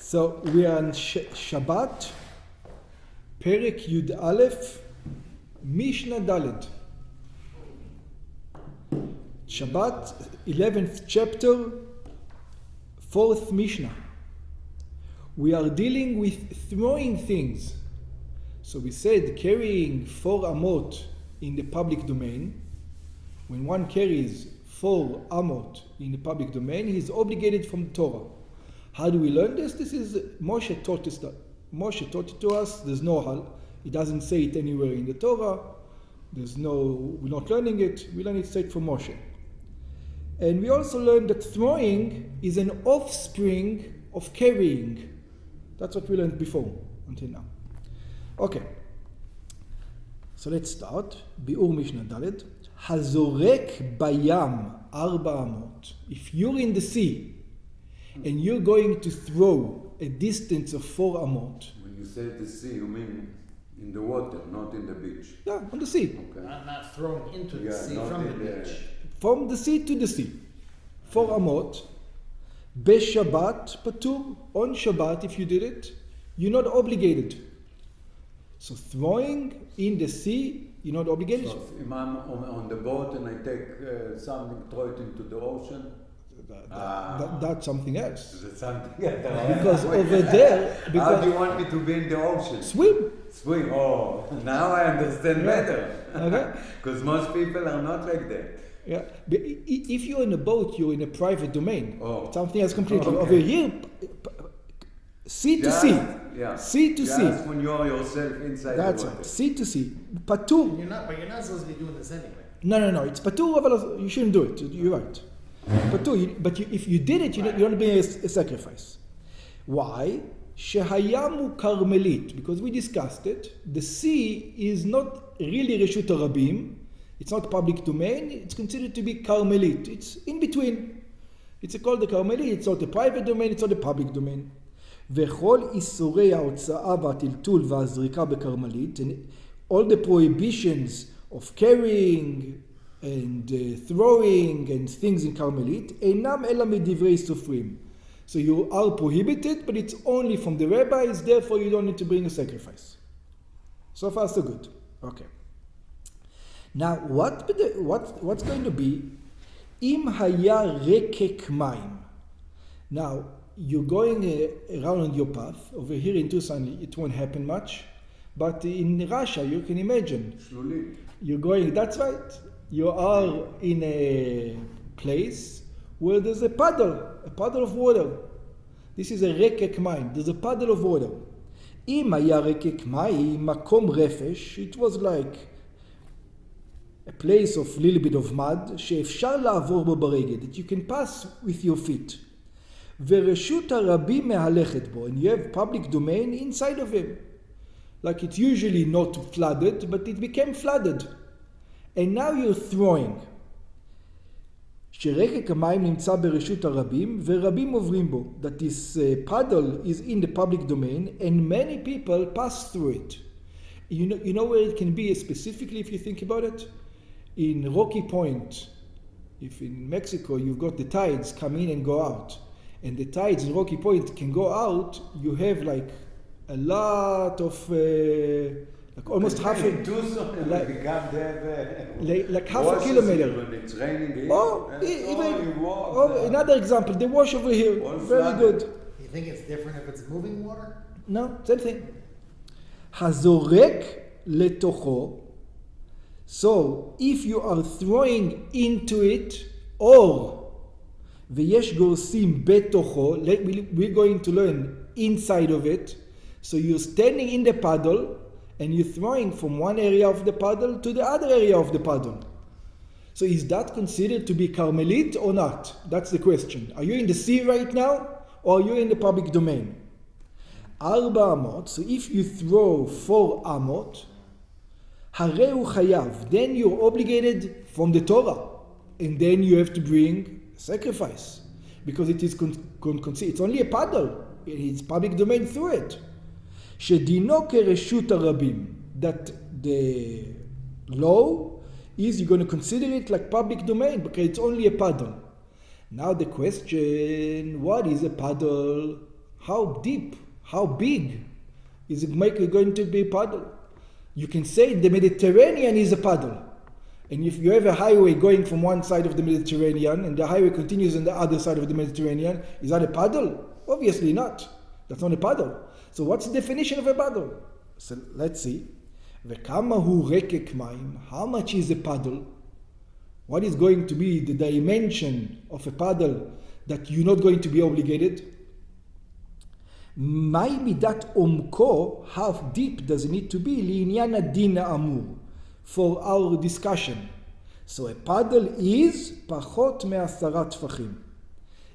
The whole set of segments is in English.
So we are on Shabbat, Perek Yud Aleph, Mishnah Daled. Shabbat, 11th chapter, 4th Mishnah. We are dealing with throwing things. So we said carrying 4 amot in the public domain. When one carries 4 amot in the public domain, he is obligated from the Torah. How do we learn this? This is Moshe taught us that. Moshe taught it to us. There's no hal. He doesn't say it anywhere in the Torah. We're not learning it. We learn it straight from Moshe. And we also learned that throwing is an offspring of carrying. That's what we learned before, until now. Okay. So let's start. Bi'ur Mishnah Daled. Hazorek bayam arba amot. If you're in the sea, and you're going to throw a distance of 4 amot. When you say the sea, you mean in the water, not in the beach. Yeah, on the sea. Okay. Not throwing into the sea from the beach. From the sea to the sea. 4 amot. Be-Shabbat patur. On Shabbat, if you did it, you're not obligated. So throwing in the sea, you're not obligated. So if I'm on the boat and I take something, throw it into the ocean. That's something else. Is it something else? Because over there... How do you want me to be in the ocean? Swim. Swim. Oh, now I understand better. Okay. Because most people are not like that. Yeah. But if you're in a boat, you're in a private domain. Oh. Something else completely. Okay. Over here, sea to sea. Yeah. Sea to sea. Just when you're yourself inside That's the water. right. Sea to sea. Patur. But you're not supposed to be doing this anyway. No. It's patur, but you shouldn't do it. You're right. Patur. But if you did it, you're not being a sacrifice. Why? Shehayamu karmelit. Because we discussed it. The sea is not really Reshut Rabim. It's not public domain. It's considered to be karmelit. It's in between. It's called the karmelit. It's not the private domain. It's not the public domain. וכל איסורי ההוצאה והטלטול והזריקה בקרמלית, and all the prohibitions of carrying and throwing and things in Carmelit, אינם אלא מדברי סופרים. So you are prohibited, but it's only from the rabbis, therefore you don't need to bring a sacrifice. So far so good. Okay. Now what's going to be אם היה רקק מים? Now you're going around on your path. Over here in Tucson, it won't happen much. But in Russia, you can imagine. You're going, that's right. You are in a place where there's a puddle of water. This is a rekek mayim. There's a puddle of water. אם היה rekek mayim, makom refesh, it was like a place of little bit of mud, שאפשר לעבור בו ברגל, that you can pass with your feet. ורשות הרבים מהלכת בו, and you have public domain inside of him. Like it's usually not flooded, but it became flooded. And now you're throwing. שרקק המים נמצא ברשות הרבים, ורבים עוברים בו. That this puddle is in the public domain, and many people pass through it. You know where it can be specifically if you think about it? In Rocky Point. If in Mexico you've got the tides come in and go out. And the tides in Rocky Point can go out, you have like a lot of, like almost half a, like half a kilometer. When it's raining, another example, the wash over here, very good. You think it's different if it's moving water? No, same thing. hazorek letocho. So if you are throwing into it, or ויש גורסים בתוכו, we're going to learn inside of it. So you're standing in the puddle and you're throwing from one area of the puddle to the other area of the puddle. So is that considered to be Carmelit or not? That's the question. Are you in the sea right now or are you in the public domain? 4 amot, so if you throw 4 amot, הרי הוא חייב, then you're obligated from the Torah. And then you have to bring sacrifice, because it is it's only a puddle. It's public domain through it. שדינו כרשות הרבים, that the law is you're going to consider it like public domain because it's only a puddle. Now the question, what is a puddle? how deep, how big is it going to be a puddle? You can say the Mediterranean is a puddle. And if you have a highway going from one side of the Mediterranean and the highway continues on the other side of the Mediterranean, is that a puddle? Obviously not. That's not a puddle. So what's the definition of a puddle? So let's see. V'kama hu rekek mayim. How much is a puddle? What is going to be the dimension of a puddle that you're not going to be obligated? Mai midat omko, how deep does it need to be? Li'inyan adin ha'amur, for our discussion. So a puddle is pachot me'asara tfachim.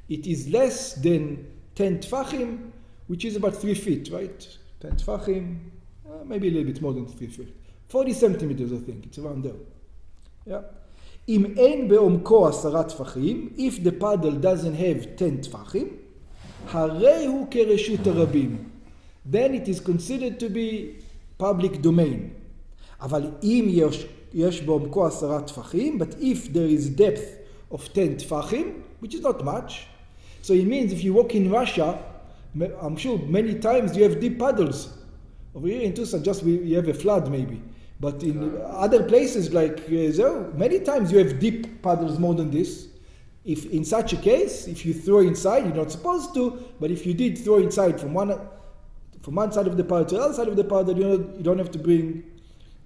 It is less than 10 tfachim, which is about 3 feet, right? 10 tfachim, maybe a little bit more than 3 feet. 40 centimeters, I think. It's around there. Yeah. Im ein be'omko asara tfachim, if the puddle doesn't have 10 tfachim, harei hu kereshut harabim, then it is considered to be public domain. אבל אם יש בעומקו 10 טפחים, but if there is depth of 10 טפחים, which is not much, so it means if you walk in Russia, I'm sure many times you have deep puddles. Over here in Tucson, just you have a flood maybe. But in other places like many times you have deep puddles more than this. If in such a case, if you throw inside, you're not supposed to, but if you did throw inside from one side of the puddle to the other side of the puddle, you don't have to bring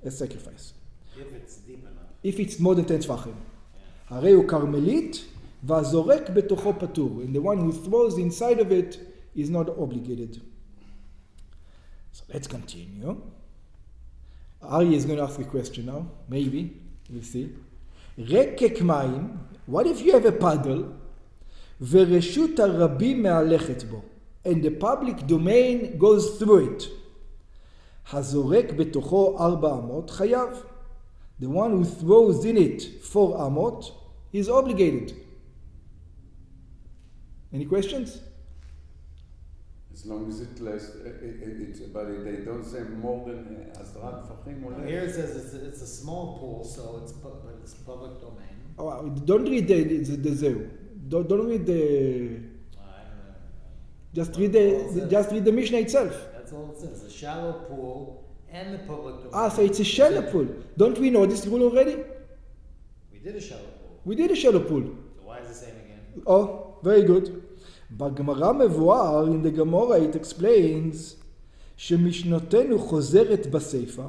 a sacrifice. If it's deep enough. If it's more than 10 טפחים. הרי הוא כרמלית, והזורק בתוכו פטור. And the one who throws inside of it is not obligated. So let's continue. Ari is going to ask a question now. Maybe. We'll see. רקק מים, what if you have a puddle, ורשות הרבים מהלכת בו, and the public domain goes through it. הזורק בתוכו 4 אמות חייב. The one who throws in it 4 אמות is obligated. Any questions? As long as it lasts, but they don't say more than 10 טפחים or less. Here it says it's a small pool, so it's public domain. Oh, don't read the zeu. Don't read the. Just read the Mishnah itself. That's all it says. A shallow pool and the public domain. So it's a shallow pool. Don't we know this rule already? We did a shallow pool. We did a shallow pool. So why is it saying again? Oh, very good. בגמרא מבואר, in the Gemara it explains שמשנתנו חוזרת בסיפא,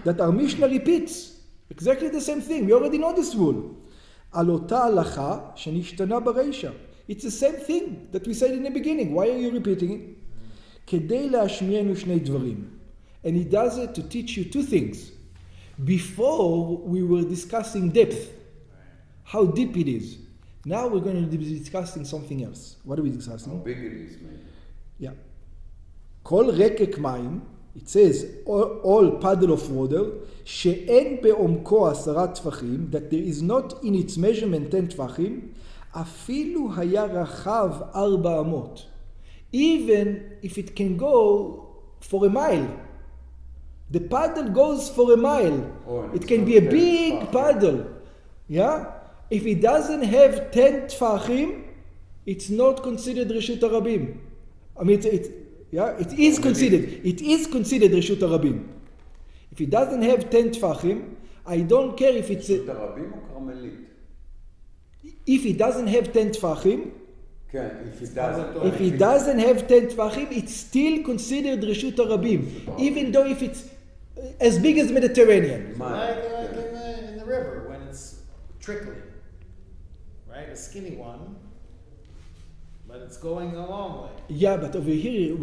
that our Mishnah repeats exactly the same thing. We already know this rule. על אותה הלכה שנשתנה ברישא. It's the same thing that we said in the beginning. Why are you repeating it? כדי להשמיענו 2 דברים. And he does it to teach you 2 things. Before we were discussing depth, how deep it is. Now we're going to be discussing something else. What are we discussing? How big it is, maybe. Yeah. כל רקק מים, it says, all puddle of water, שאין בעומקו 10 טפחים, that there is not in its measurement 10 טפחים, אפילו היה רחב 4 אמות. Even if it can go for a mile. The puddle goes for a mile. It can be a big puddle. Yeah? If it doesn't have 10 טפחים, it's not considered רשות הרבים. I mean, it is considered. It is considered רשות הרבים. If it doesn't have 10 טפחים, I don't care if it's... רשות הרבים או כרמלית? If it doesn't have 10 טפחים, כן, if it doesn't have 10 טפחים, it's still considered רשות הרבים. Even though if it's as big as Mediterranean. Like in the river when it's trickling. Right? A skinny one, but it's going a long way. Yeah, but over here,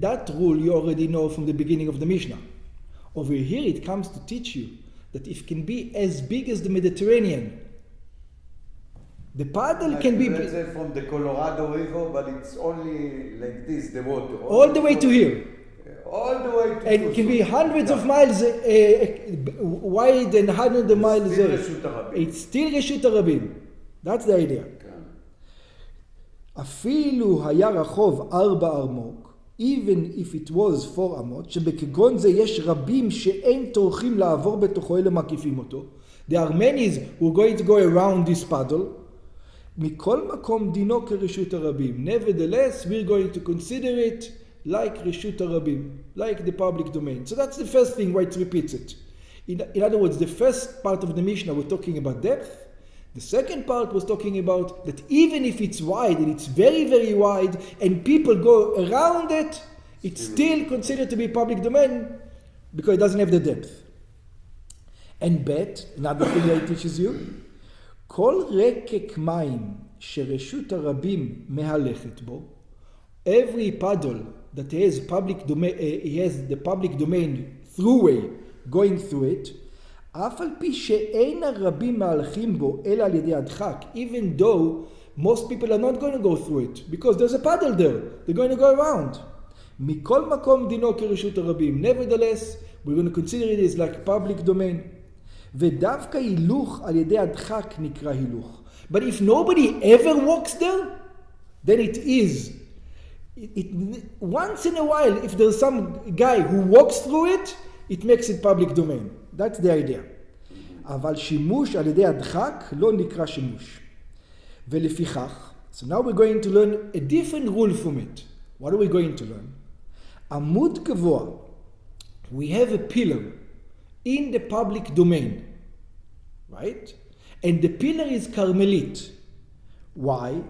that rule you already know from the beginning of the Mishnah. Over here, it comes to teach you that if it can be as big as the Mediterranean, the puddle can be... Let's say from the Colorado River, but it's only like this, the water. All the way to here. All the way to... And it can be hundreds of miles wide and hundreds of miles... It's still רשות הרבים. That's the idea. אפילו היה רחוב 4 אמות, even if it was 4 אמות, שבכגון זה יש רבים שאין טורחים לעבור בתוכו אלא מקיפים אותו. There are many who are going to go around this puddle, מכל מקום דינו כרשות הרבים. Nevertheless, we're going to consider it like רשות הרבים, like the public domain. So that's the first thing why it repeats it. In other words, the first part of the Mishnah was talking about depth. The second part was talking about that even if it's wide, and it's very, very wide, and people go around it, it's still considered to be public domain because it doesn't have the depth. And bet, another thing that it teaches you, כל רקק מים שרשות הרבים מהלכת בו, every puddle that has the public domain throughway going through it, אף על פי שאין הרבים מהלכים בו אלא על ידי הדחק, even though most people are not going to go through it, because there's a puddle there, they're going to go around. מכל מקום דינו כרשות הרבים. Nevertheless, we're going to consider it as like public domain. ודווקא הילוך על ידי הדחק נקרא הילוך. But if nobody ever walks there, then it is. Once in a while, if there's some guy who walks through it, it makes it public domain. That's the idea. אבל שימוש על ידי הדחק לא נקרא שימוש. ולפיכך, so now we're going to learn a different rule from it. What are we going to learn? עמוד גבוה. We have a pillar in the public domain, right? And the pillar is Carmelit. Why?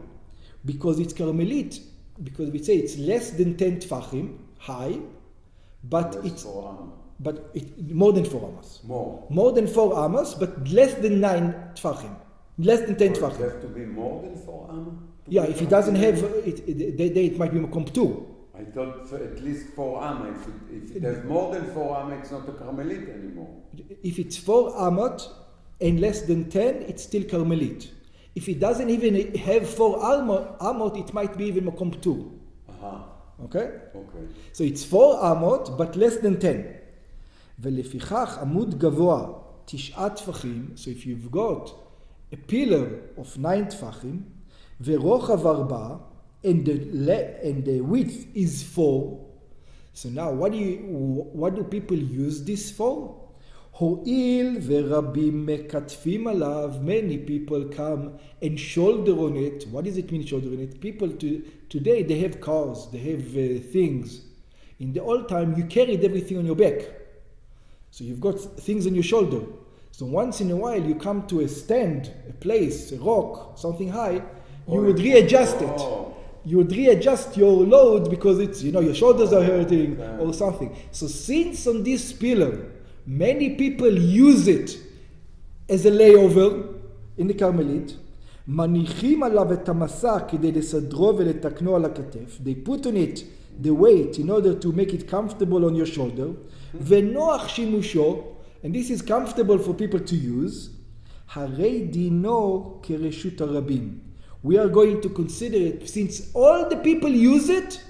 Because it's Carmelit, because we say it's less than 10 tfachim high, but it's more than 4 amos. More than 4 amos, but less than 9 tfachim. Less than 10 tfachim. It has to be more than 4 amos? Yeah, if it doesn't have, it might be Makom 2. I thought at least 4 amos. If it has more than 4 amos, it's not a Carmelit anymore. If it's 4 amot and less than 10, it's still Carmelit. If it doesn't even have 4 amot, it might be even Makom 2. Okay? Okay. So it's 4 amot, but less than 10. ולפיכך עמוד גבוה 9 טפחים, so if you've got a pillar of 9 טפחים, ורוחב 4, and the width is 4, so now what do people use this for? הואיל ורבים מקטפים עליו, many people come and shoulder on it. What does it mean shoulder on it? People today, they have cars, they have things. In the old time, you carried everything on your back. So you've got things on your shoulder. So once in a while, you come to a stand, a place, a rock, something high, you would readjust it. You would readjust your load because it's, your shoulders are hurting or something. So since on this pillar, many people use it as a layover in the Carmelit, מניחים עליו את המסע כדי לסדרו ולתקנו על הכתף. They put on it the weight in order to make it comfortable on your shoulder. ונוח שימושו, and this is comfortable for people to use. הרי דינו כרשות הרבים. We are going to consider it, since all the people use it,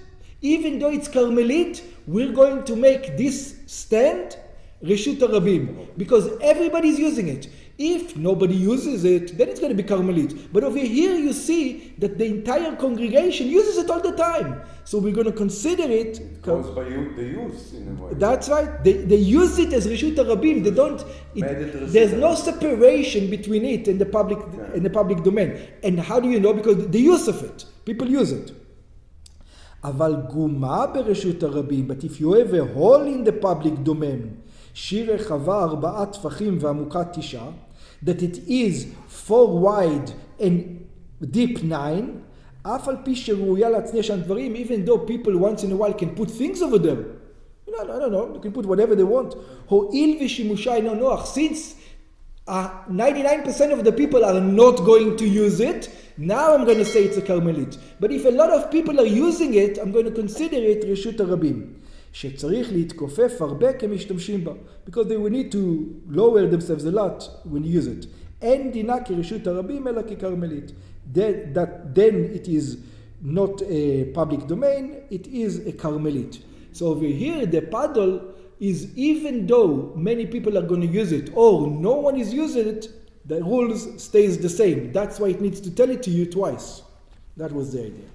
even though it's Carmelit, we're going to make this stand Reshut HaRabim, because everybody's using it. If nobody uses it, then it's going to be Carmelit. But over here you see that the entire congregation uses it all the time. So we're going to consider it. It goes by the use in a way. That's right. They use it as Reshut HaRabim. They don't. There's no separation between it and the public domain. And how do you know? Because the use of it. People use it. אבל גומה ברשות הרבים. But if you have a hole in the public domain, שיר רחבה 4 טפחים ועמוקה 9, that it is 4 wide and deep 9, אף על פי שראויה להצניע שם דברים, even though people once in a while can put things over there. I don't know, you can put whatever they want. הואיל ושימושה אינו נוח, since 99% of the people are not going to use it, now I'm going to say it's a Carmelit. But if a lot of people are using it, I'm going to consider it רשות הרבים. שצריך להתכופף הרבה כמשתמשים בה. Because they will need to lower themselves a lot when you use it. אין דינה כרשות הרבים אלא כקרמלית. Then it is not a public domain, it is a Carmelit. So over here the puddle is, even though many people are going to use it or no one is using it, the rules stays the same. That's why it needs to tell it to you twice. That was the idea.